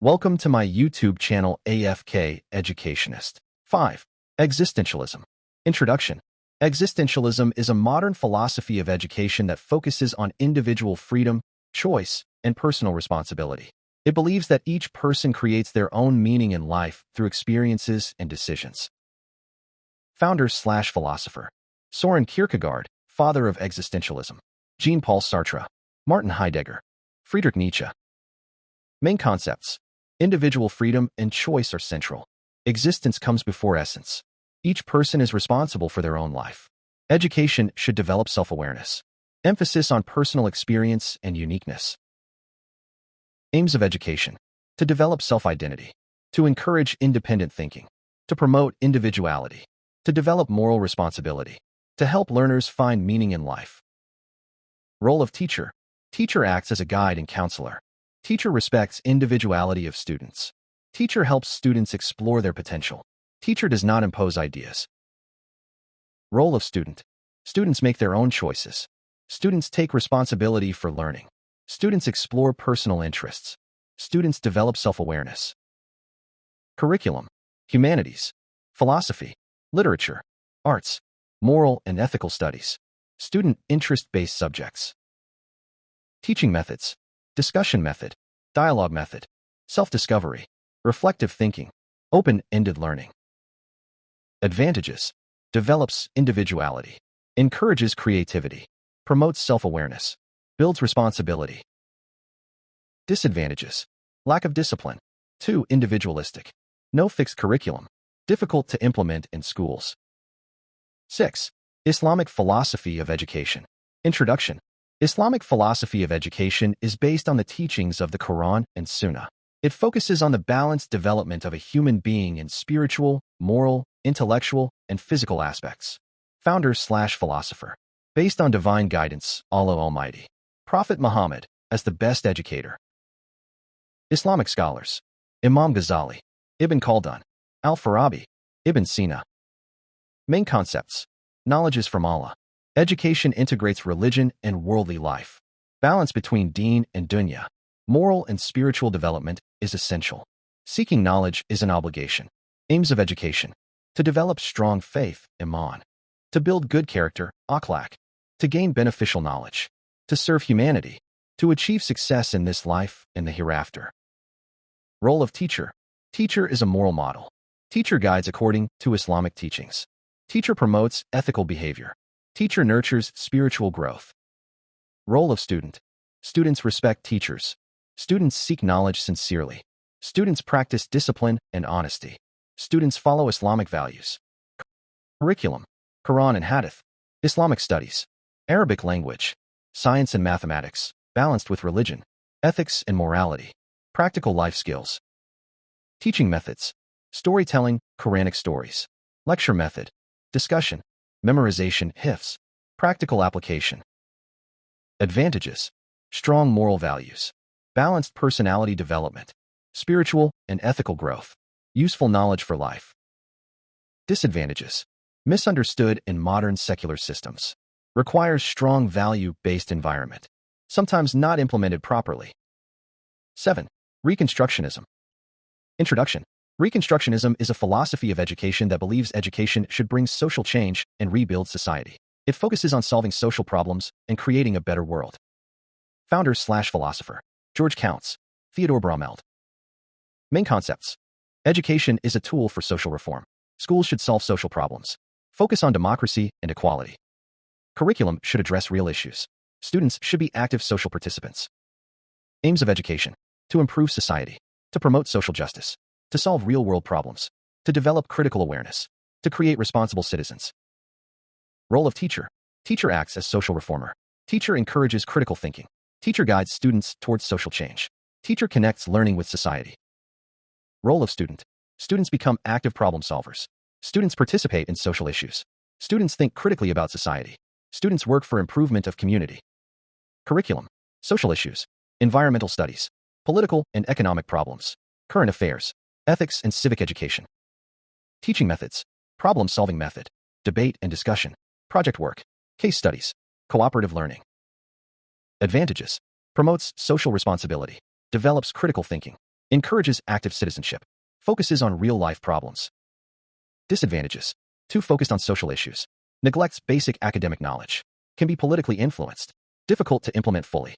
Welcome to my YouTube channel AFK Educationist. 5. Existentialism. Introduction. Existentialism is a modern philosophy of education that focuses on individual freedom, choice, and personal responsibility. It believes that each person creates their own meaning in life through experiences and decisions. Founder/philosopher. Soren Kierkegaard, father of existentialism. Jean-Paul Sartre. Martin Heidegger. Friedrich Nietzsche. Main concepts. Individual freedom and choice are central. Existence comes before essence. Each person is responsible for their own life. Education should develop self-awareness. Emphasis on personal experience and uniqueness. Aims of education. To develop self-identity. To encourage independent thinking. To promote individuality. To develop moral responsibility. To help learners find meaning in life. Role of teacher. Teacher acts as a guide and counselor. Teacher respects individuality of students. Teacher helps students explore their potential. Teacher does not impose ideas. Role of student. Students make their own choices. Students take responsibility for learning. Students explore personal interests. Students develop self-awareness. Curriculum. Humanities. Philosophy. Literature. Arts. Moral and ethical studies. Student interest-based subjects. Teaching methods. Discussion method, dialogue method, self-discovery, reflective thinking, open-ended learning. Advantages. Develops individuality, encourages creativity, promotes self-awareness, builds responsibility. Disadvantages. Lack of discipline, too individualistic, no fixed curriculum, difficult to implement in schools. 6. Islamic Philosophy of Education. Introduction. Islamic philosophy of education is based on the teachings of the Quran and Sunnah. It focuses on the balanced development of a human being in spiritual, moral, intellectual, and physical aspects. Founder/philosopher. Based on divine guidance, Allah Almighty. Prophet Muhammad, as the best educator. Islamic scholars. Imam Ghazali, Ibn Khaldun, Al-Farabi, Ibn Sina. Main concepts. Knowledge is from Allah. Education integrates religion and worldly life. Balance between deen and dunya. Moral and spiritual development is essential. Seeking knowledge is an obligation. Aims of education. To develop strong faith, iman. To build good character, akhlaq. To gain beneficial knowledge. To serve humanity. To achieve success in this life and the hereafter. Role of teacher. Teacher is a moral model. Teacher guides according to Islamic teachings. Teacher promotes ethical behavior. Teacher nurtures spiritual growth. Role of student. Students respect teachers. Students seek knowledge sincerely. Students practice discipline and honesty. Students follow Islamic values. Curriculum. Quran and Hadith. Islamic studies. Arabic language. Science and mathematics, balanced with religion. Ethics and morality. Practical life skills. Teaching methods. Storytelling, Quranic stories. Lecture method. Discussion. Memorization, hifz. Practical application. Advantages. Strong moral values. Balanced personality development. Spiritual and ethical growth. Useful knowledge for life. Disadvantages. Misunderstood in modern secular systems. Requires strong value-based environment. Sometimes not implemented properly. 7. Reconstructionism. Introduction. Reconstructionism is a philosophy of education that believes education should bring social change and rebuild society. It focuses on solving social problems and creating a better world. Founder/philosopher. George Counts. Theodore Brommeld. Main concepts. Education is a tool for social reform. Schools should solve social problems. Focus on democracy and equality. Curriculum should address real issues. Students should be active social participants. Aims of education. To improve society. To promote social justice. To solve real-world problems. To develop critical awareness. To create responsible citizens. Role of teacher. Teacher acts as social reformer. Teacher encourages critical thinking. Teacher guides students towards social change. Teacher connects learning with society. Role of student. Students become active problem solvers. Students participate in social issues. Students think critically about society. Students work for improvement of community. Curriculum. Social issues. Environmental studies. Political and economic problems. Current affairs. Ethics and civic education. Teaching methods. Problem-solving method. Debate and discussion. Project work. Case studies. Cooperative learning. Advantages. Promotes social responsibility. Develops critical thinking. Encourages active citizenship. Focuses on real-life problems. Disadvantages. Too focused on social issues. Neglects basic academic knowledge. Can be politically influenced. Difficult to implement fully.